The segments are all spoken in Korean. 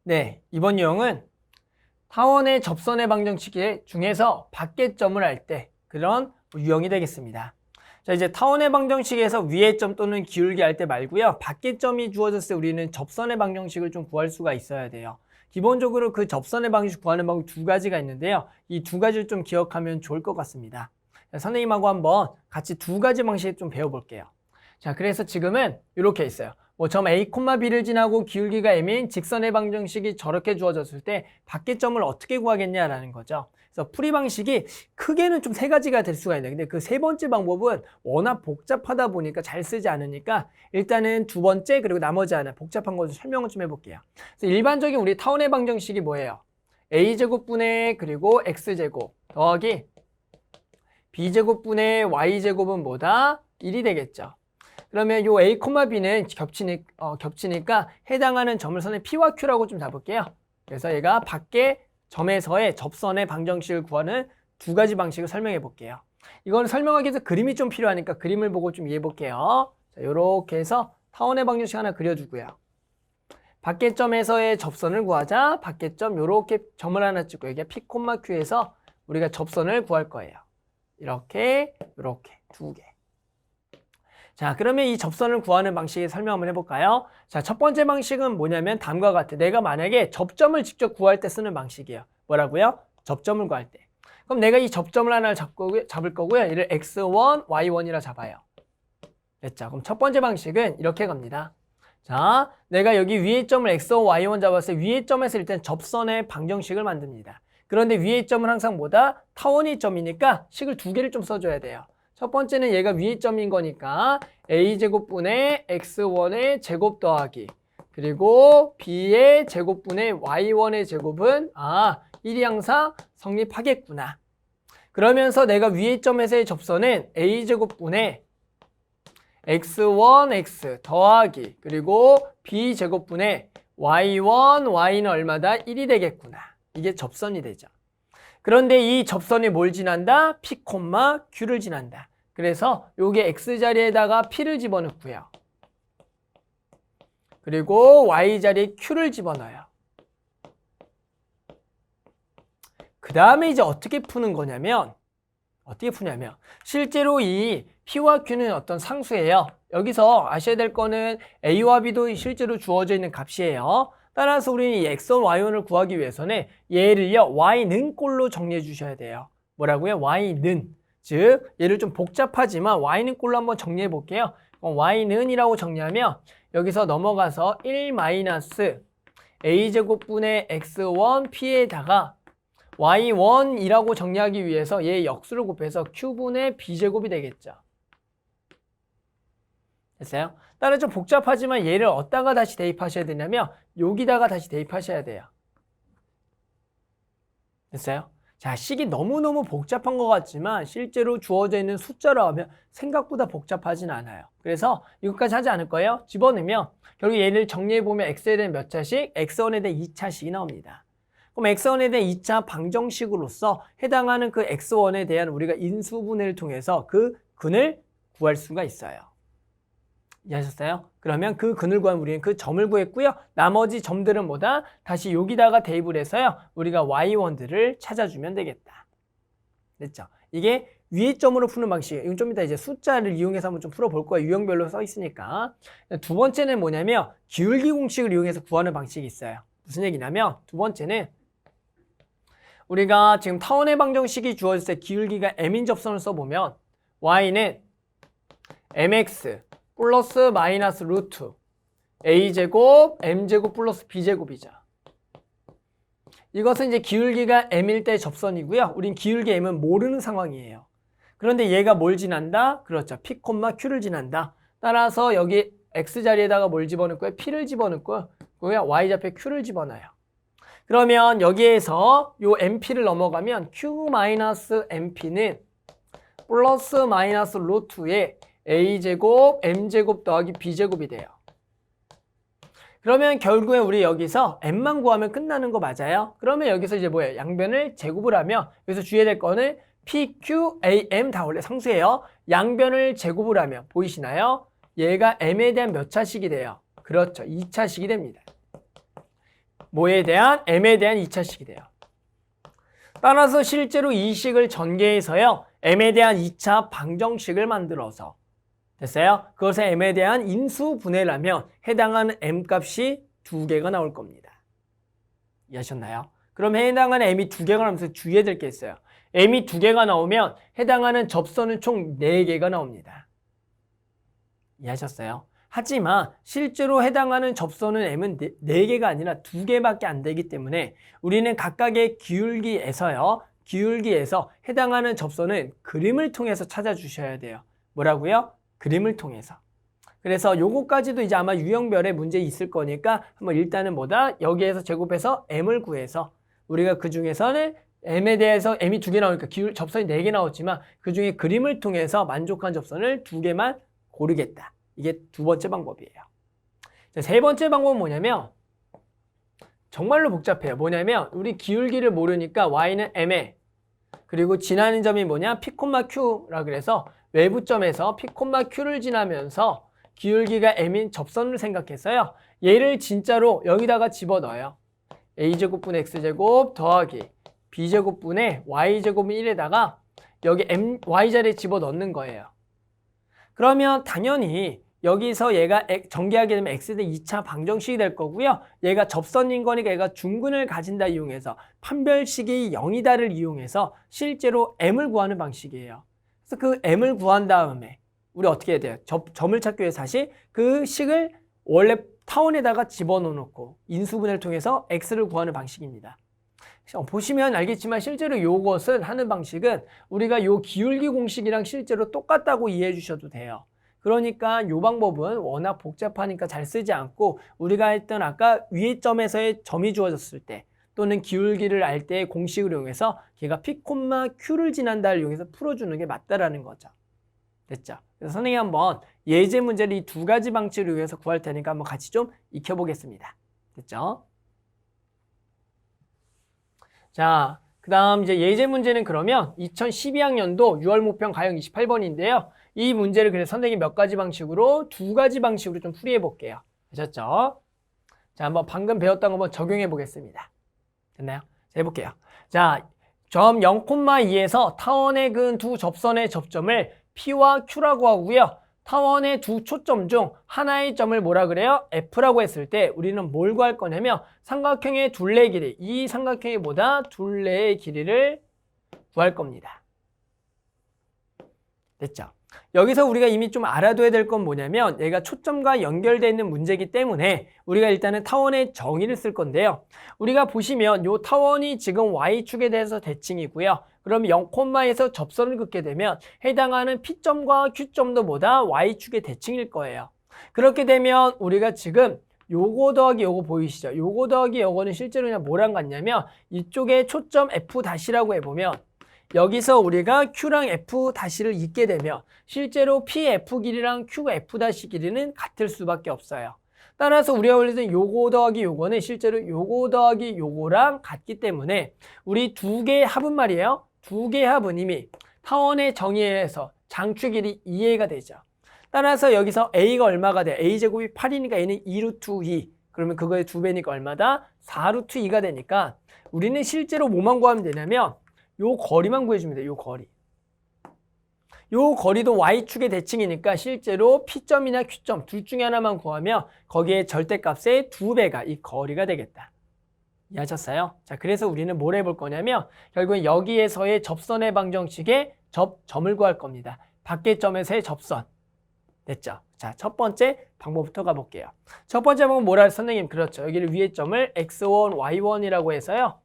네, 이번 유형은 타원의 접선의 방정식 중에서 밖의 점을 할 때 그런 유형이 되겠습니다. 자, 이제 타원의 방정식에서 위의 점 또는 기울기 할 때 말고요. 밖의 점이 주어졌을 때 우리는 접선의 방정식을 좀 구할 수가 있어야 돼요. 기본적으로 그 접선의 방정식 구하는 방법 두 가지가 있는데요. 이 두 가지를 좀 기억하면 좋을 것 같습니다. 자, 선생님하고 한번 같이 두 가지 방식 좀 배워볼게요. 자, 그래서 지금은 이렇게 있어요. 점 A, B를 지나고 기울기가 M인 직선의 방정식이 저렇게 주어졌을 때 밖의 점을 어떻게 구하겠냐라는 거죠. 그래서 풀이 방식이 크게는 좀 세 가지가 될 수가 있는데 근데 그 세 번째 방법은 워낙 복잡하다 보니까 잘 쓰지 않으니까 일단은 두 번째 그리고 나머지 하나 복잡한 것을 설명을 좀 해볼게요. 그래서 일반적인 우리 타원의 방정식이 뭐예요? A제곱분의 그리고 X제곱 더하기 B제곱분의 Y제곱은 뭐다? 1이 되겠죠. 그러면 요 A, B는 겹치니까 해당하는 점을 선의 P와 Q라고 좀 잡을게요. 그래서 얘가 밖의 점에서의 접선의 방정식을 구하는 두 가지 방식을 설명해 볼게요. 이건 설명하기 위해서 그림이 좀 필요하니까 그림을 보고 좀 이해해 볼게요. 자, 요렇게 해서 타원의 방정식 하나 그려주고요. 밖의 점에서의 접선을 구하자. 밖의 점 요렇게 점을 하나 찍고 여기가 P, Q에서 우리가 접선을 구할 거예요. 이렇게 두 개. 자, 그러면 이 접선을 구하는 방식의 설명 한번 해볼까요? 자, 첫 번째 방식은 뭐냐면 다음과 같아. 내가 만약에 접점을 직접 구할 때 쓰는 방식이에요. 뭐라고요? 접점을 구할 때. 그럼 내가 이 접점을 하나를 잡을 거고요. 얘를 x1, y1이라 잡아요. 됐죠? 그럼 첫 번째 방식은 이렇게 갑니다. 자, 내가 여기 위의 점을 x1, y1 잡았을 때 위의 점에서 일단 접선의 방정식을 만듭니다. 그런데 위의 점은 항상 뭐다? 타원의 점이니까 식을 두 개를 좀 써줘야 돼요. 첫 번째는 얘가 위의 점인 거니까 a제곱분의 x1의 제곱 더하기 그리고 b의 제곱분의 y1의 제곱은 1이 항상 성립하겠구나. 그러면서 내가 위의 점에서의 접선은 a제곱분의 x1x 더하기 그리고 b제곱분의 y1, y는 얼마다? 1이 되겠구나. 이게 접선이 되죠. 그런데 이 접선이 뭘 지난다? P, Q를 지난다. 그래서 요게 X자리에다가 P를 집어넣고요. 그리고 Y자리에 Q를 집어넣어요. 그 다음에 이제 어떻게 푸는 거냐면 실제로 이 P와 Q는 어떤 상수예요. 여기서 아셔야 될 거는 A와 B도 실제로 주어져 있는 값이에요. 따라서 우리는 이 x1, y1을 구하기 위해서는 얘를요 y는 꼴로 정리해 주셔야 돼요. 뭐라고요? y는. 즉 얘를 좀 복잡하지만 y는 꼴로 한번 정리해 볼게요. y는 이라고 정리하면 여기서 넘어가서 1 a제곱분의 x1 p에다가 y1이라고 정리하기 위해서 얘 역수를 곱해서 q분의 b제곱이 되겠죠. 됐어요? 따라 좀 복잡하지만 얘를 어디다가 다시 대입하셔야 되냐면 여기다가 다시 대입하셔야 돼요. 됐어요? 자, 식이 너무너무 복잡한 것 같지만 실제로 주어져 있는 숫자로 하면 생각보다 복잡하진 않아요. 그래서 이것까지 하지 않을 거예요. 집어넣으면 결국 얘를 정리해보면 x에 대한 몇 차씩? x1에 대한 2차씩이 나옵니다. 그럼 x1에 대한 2차 방정식으로서 해당하는 그 x1에 대한 우리가 인수분해를 통해서 그 근을 구할 수가 있어요. 이해하셨어요? 그러면 그 근을 구하면 우리는 그 점을 구했고요. 나머지 점들은 뭐다? 다시 여기다가 대입을 해서요. 우리가 y1들을 찾아주면 되겠다. 됐죠? 이게 위의 점으로 푸는 방식이에요. 이건 좀 이따 이제 숫자를 이용해서 한번 좀 풀어볼 거예요. 유형별로 써 있으니까. 두 번째는 뭐냐면 기울기 공식을 이용해서 구하는 방식이 있어요. 무슨 얘기냐면 두 번째는 우리가 지금 타원의 방정식이 주어질 때 기울기가 m인 접선을 써보면 y는 mx 플러스 마이너스 루트 a제곱 m제곱 플러스 b제곱이죠. 이것은 이제 기울기가 m일 때 접선이고요. 우린 기울기 m은 모르는 상황이에요. 그런데 얘가 뭘 지난다? 그렇죠. p, q를 지난다. 따라서 여기 x자리에다가 뭘 집어넣고요? p를 집어넣고요. y좌표에 q를 집어넣어요. 그러면 여기에서 요 mp를 넘어가면 q-mp는 플러스 마이너스 루트에 a제곱 m제곱 더하기 b제곱이 돼요. 그러면 결국에 우리 여기서 m만 구하면 끝나는 거 맞아요? 그러면 여기서 이제 뭐예요? 양변을 제곱을 하면 여기서 주의해야 될 거는 p, q, a, m 다 원래 상수예요. 양변을 제곱을 하면 보이시나요? 얘가 m에 대한 몇 차식이 돼요? 그렇죠. 2차식이 됩니다. 뭐에 대한? m에 대한 2차식이 돼요. 따라서 실제로 이 식을 전개해서요. m에 대한 2차 방정식을 만들어서 됐어요? 그것을 m에 대한 인수분해를 하면 해당하는 m값이 2개가 나올 겁니다. 이해하셨나요? 그럼 해당하는 m이 2개가 나오면서 주의해야 될 게 있어요. m이 2개가 나오면 해당하는 접선은 총 4개가 나옵니다. 이해하셨어요? 하지만 실제로 해당하는 접선은 m은 4개가 아니라 2개밖에 안 되기 때문에 우리는 각각의 기울기에서 해당하는 접선은 그림을 통해서 찾아주셔야 돼요. 뭐라고요? 그림을 통해서. 그래서 요거까지도 이제 아마 유형별에 문제 있을 거니까 한번 일단은 여기에서 제곱해서 m을 구해서 우리가 그 중에서는 m에 대해서 m이 2개 나오니까 접선이 4개 나왔지만 그 중에 그림을 통해서 만족한 접선을 2개만 고르겠다. 이게 2번째 방법이에요. 자, 3번째 방법은 뭐냐면 정말로 복잡해요. 뭐냐면 우리 기울기를 모르니까 y는 m에 그리고 지나는 점이 뭐냐? p, q라 그래서 외부점에서 p, q를 지나면서 기울기가 m인 접선을 생각해서요. 얘를 진짜로 여기다가 집어넣어요. a제곱분의 x제곱 더하기 b제곱분의 y제곱은 1에다가 여기 y 자리에 집어넣는 거예요. 그러면 당연히 여기서 얘가 전개하게 되면 x에 대한 2차 방정식이 될 거고요. 얘가 접선인 거니까 얘가 중근을 가진다 이용해서 판별식이 0이다를 이용해서 실제로 m을 구하는 방식이에요. 그래서 그 m을 구한 다음에 우리 어떻게 해야 돼요? 점을 찾기 위해서 다시 그 식을 원래 타원에다가 집어넣고 인수분해를 통해서 x를 구하는 방식입니다. 보시면 알겠지만 실제로 이것을 하는 방식은 우리가 요 기울기 공식이랑 실제로 똑같다고 이해해 주셔도 돼요. 그러니까 이 방법은 워낙 복잡하니까 잘 쓰지 않고 우리가 했던 아까 위의 점에서의 점이 주어졌을 때 또는 기울기를 알 때의 공식을 이용해서 걔가 P, Q를 지난다를 이용해서 풀어주는 게 맞다라는 거죠. 됐죠? 그래서 선생님이 한번 예제 문제를 이 2가지 방식을 이용해서 구할 테니까 한번 같이 좀 익혀보겠습니다. 됐죠? 자, 그 다음 이제 예제 문제는 그러면 2012학년도 6월 모평 가형 28번인데요. 이 문제를 그래서 선생님이 몇 가지 방식으로 2가지 방식으로 좀 풀이해 볼게요. 되셨죠? 자, 한번 방금 배웠던 거 한번 적용해 보겠습니다. 됐나요? 자, 해볼게요. 자, 점 0,2에서 타원의 근 두 접선의 접점을 P와 Q라고 하고요. 타원의 두 초점 중 하나의 점을 뭐라 그래요? F라고 했을 때 우리는 뭘 구할 거냐면 삼각형의 둘레 길이, 이 삼각형이 뭐다? 둘레의 길이를 구할 겁니다. 됐죠? 여기서 우리가 이미 좀 알아둬야 될 건 뭐냐면 얘가 초점과 연결되어 있는 문제이기 때문에 우리가 일단은 타원의 정의를 쓸 건데요. 우리가 보시면 이 타원이 지금 Y축에 대해서 대칭이고요. 그럼 0,에서 접선을 긋게 되면 해당하는 P점과 Q점도 뭐다? Y축의 대칭일 거예요. 그렇게 되면 우리가 지금 요거 더하기 요거 보이시죠? 요거 더하기 요거는 실제로 그냥 뭐랑 같냐면 이쪽에 초점 F' 해보면 여기서 우리가 Q랑 F''를 잇게 되면 실제로 PF 길이랑 QF' 길이는 같을 수밖에 없어요. 따라서 우리가 원래는 요거 더하기 요거는 실제로 요거 더하기 요거랑 같기 때문에 우리 두 개의 합은 말이에요. 두 개의 합은 이미 타원의 정의에 의해서 장축 길이 2a가 되죠. 따라서 여기서 a가 얼마가 돼? a제곱이 8이니까 a는 2루트 2. 그러면 그거의 2배니까 얼마다? 4루트 2가 되니까 우리는 실제로 뭐만 구하면 되냐면 요 거리만 구해주면 돼요. 요 거리. 요 거리도 Y축의 대칭이니까 실제로 P점이나 Q점 둘 중에 하나만 구하면 거기에 절대값의 2배가 이 거리가 되겠다. 이해하셨어요? 자, 그래서 우리는 뭘 해볼 거냐면 결국엔 여기에서의 접선의 방정식의 점을 구할 겁니다. 밖의 점에서의 접선. 됐죠? 자, 첫 번째 방법부터 가볼게요. 첫 번째 방법은 뭐라 선생님? 그렇죠. 여기를 위의 점을 x1, y1이라고 해서요.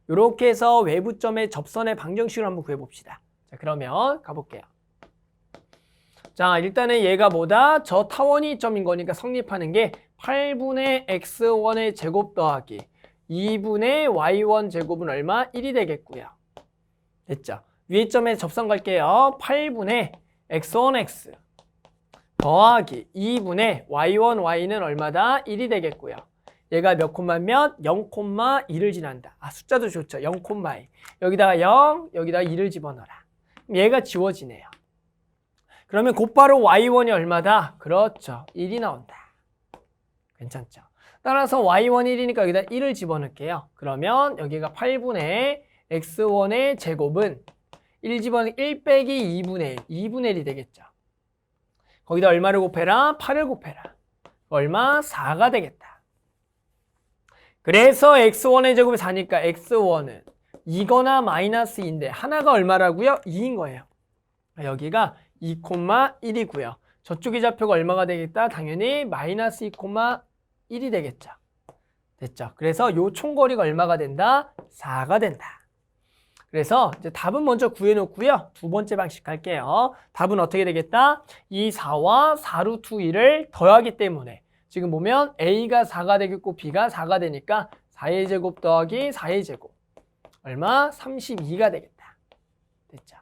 이렇게 해서 외부점의 접선의 방정식을 한번 구해봅시다. 자, 그러면 가볼게요. 자, 일단은 얘가 뭐다? 저 타원이 점인 거니까 성립하는 게 8분의 x1의 제곱 더하기 2분의 y1 제곱은 얼마? 1이 되겠고요. 됐죠? 위의 점에 접선 갈게요. 8분의 x1x 더하기 2분의 y1 y는 얼마다? 1이 되겠고요. 얘가 몇 콤마 몇? 0,2를 지난다. 아, 숫자도 좋죠. 0,2. 여기다가 0, 여기다가 2를 집어넣어라. 얘가 지워지네요. 그러면 곧바로 y1이 얼마다? 그렇죠. 1이 나온다. 괜찮죠? 따라서 y1 1이니까 여기다 1을 집어넣을게요. 그러면 여기가 8분의 x1의 제곱은 1 집어넣으면 1 빼기 2분의 1, 2분의 1이 되겠죠. 거기다 얼마를 곱해라? 8을 곱해라. 얼마? 4가 되겠다. 그래서 x1의 제곱이 4니까 x1은 2거나 마이너스 2인데 하나가 얼마라고요? 2인 거예요. 여기가 2,1이고요. 저쪽의 좌표가 얼마가 되겠다? 당연히 마이너스 2,1이 되겠죠. 됐죠? 그래서 요 총거리가 얼마가 된다? 4가 된다. 그래서 이제 답은 먼저 구해놓고요. 두 번째 방식 할게요. 답은 어떻게 되겠다? 이 4와 4루트 2를 더하기 때문에 지금 보면 A가 4가 되겠고 B가 4가 되니까 4의 제곱 더하기 4의 제곱 얼마? 32가 되겠다. 됐죠?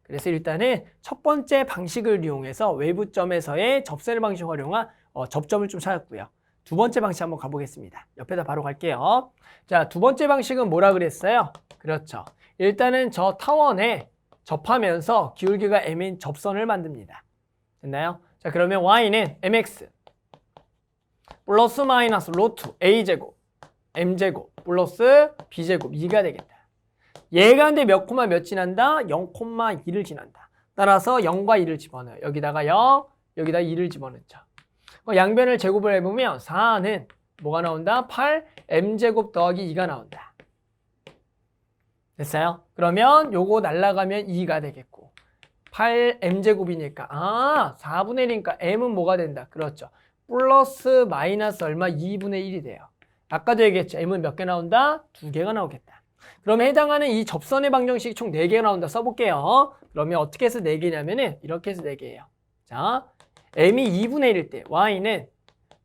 그래서 일단은 첫 번째 방식을 이용해서 외부점에서의 접선의 방식을 활용한 접점을 좀 찾았고요. 두 번째 방식 한번 가보겠습니다. 옆에다 바로 갈게요. 자, 두 번째 방식은 뭐라 그랬어요? 그렇죠. 일단은 저 타원에 접하면서 기울기가 m인 접선을 만듭니다. 됐나요? 자, 그러면 y는 mx 플러스 마이너스 로트 a제곱 m제곱 플러스 b제곱 2가 되겠다. 얘가 근데 몇 콤마 몇 지난다? 0,2를 지난다. 따라서 0과 2를 집어넣어요. 여기다가 0, 여기다 2를 집어넣죠. 양변을 제곱을 해보면 4는 뭐가 나온다? 8 m제곱 더하기 2가 나온다. 됐어요? 그러면 요거 날라가면 2가 되겠고 8m제곱이니까 4분의 1이니까 m은 뭐가 된다? 그렇죠. 플러스 마이너스 얼마? 2분의 1이 돼요. 아까도 얘기했죠. m은 몇 개 나온다? 2개가 나오겠다. 그러면 해당하는 이 접선의 방정식이 총 4개가 나온다. 써볼게요. 그러면 어떻게 해서 4개냐면은 이렇게 해서 4개예요. 자, m이 2분의 1일 때 y는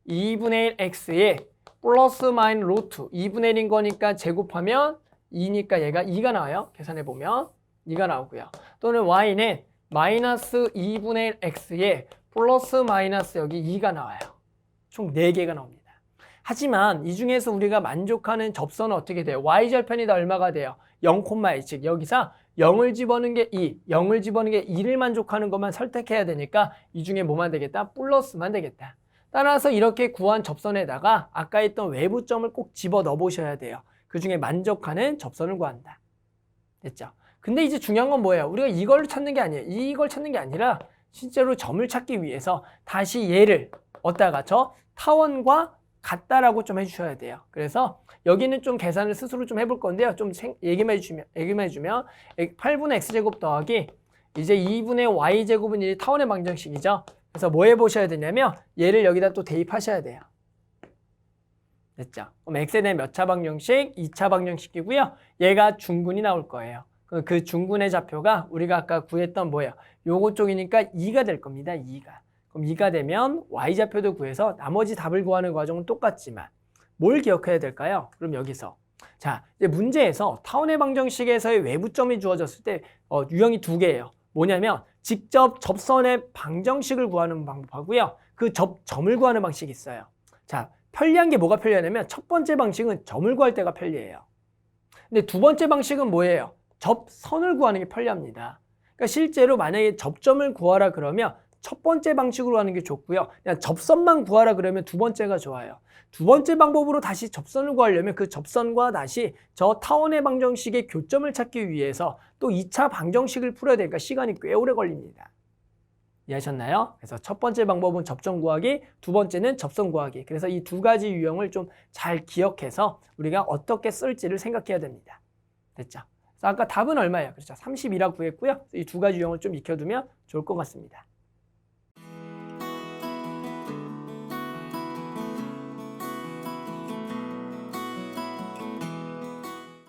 2분의 1 x에 플러스 마이너스 루트 2분의 1인 거니까 제곱하면 2니까 얘가 2가 나와요. 계산해보면 2가 나오고요. 또는 y는 마이너스 2분의 1 x에 플러스 마이너스 여기 2가 나와요. 총 4개가 나옵니다. 하지만 이 중에서 우리가 만족하는 접선은 어떻게 돼요? y절편이다 얼마가 돼요? 0,1, 즉 여기서 0을 집어넣는 게 2, 0을 집어넣는 게 2를 만족하는 것만 선택해야 되니까 이 중에 뭐만 되겠다? 플러스만 되겠다. 따라서 이렇게 구한 접선에다가 아까 했던 외부점을 꼭 집어넣어 보셔야 돼요. 그 중에 만족하는 접선을 구한다. 됐죠? 근데 이제 중요한 건 뭐예요? 우리가 이걸 찾는 게 아니에요. 이걸 찾는 게 아니라 실제로 점을 찾기 위해서 다시 얘를 얻다가 저 타원과 같다라고 좀 해주셔야 돼요. 그래서 여기는 좀 계산을 스스로 좀 해볼 건데요. 좀 얘기만 해주면 8분의 x제곱 더하기 이제 2분의 y제곱은 이 타원의 방정식이죠. 그래서 뭐 해보셔야 되냐면 얘를 여기다 또 대입하셔야 돼요. 됐죠? 그럼 x에 대한 몇 차 방정식? 2차 방정식이고요. 얘가 중근이 나올 거예요. 그 중근의 좌표가 우리가 아까 구했던 뭐예요? 요거 쪽이니까 2가 될 겁니다. 2가. 그럼 2가 되면 y좌표도 구해서 나머지 답을 구하는 과정은 똑같지만 뭘 기억해야 될까요? 그럼 여기서 자, 이제 문제에서 타원의 방정식에서의 외부점이 주어졌을 때 유형이 2개예요. 뭐냐면 직접 접선의 방정식을 구하는 방법하고요. 그 점을 구하는 방식이 있어요. 자, 편리한 게 뭐가 편리하냐면 첫 번째 방식은 점을 구할 때가 편리해요. 근데 두 번째 방식은 뭐예요? 접선을 구하는 게 편리합니다. 그러니까 실제로 만약에 접점을 구하라 그러면 첫 번째 방식으로 하는 게 좋고요. 그냥 접선만 구하라 그러면 두 번째가 좋아요. 두 번째 방법으로 다시 접선을 구하려면 그 접선과 다시 저 타원의 방정식의 교점을 찾기 위해서 또 2차 방정식을 풀어야 되니까 시간이 꽤 오래 걸립니다. 이해하셨나요? 그래서 첫 번째 방법은 접점 구하기, 두 번째는 접선 구하기. 그래서 이 두 가지 유형을 좀 잘 기억해서 우리가 어떻게 쓸지를 생각해야 됩니다. 됐죠? 그래서 아까 답은 얼마예요? 그렇죠? 32라고 구했고요. 이 두 가지 유형을 좀 익혀두면 좋을 것 같습니다.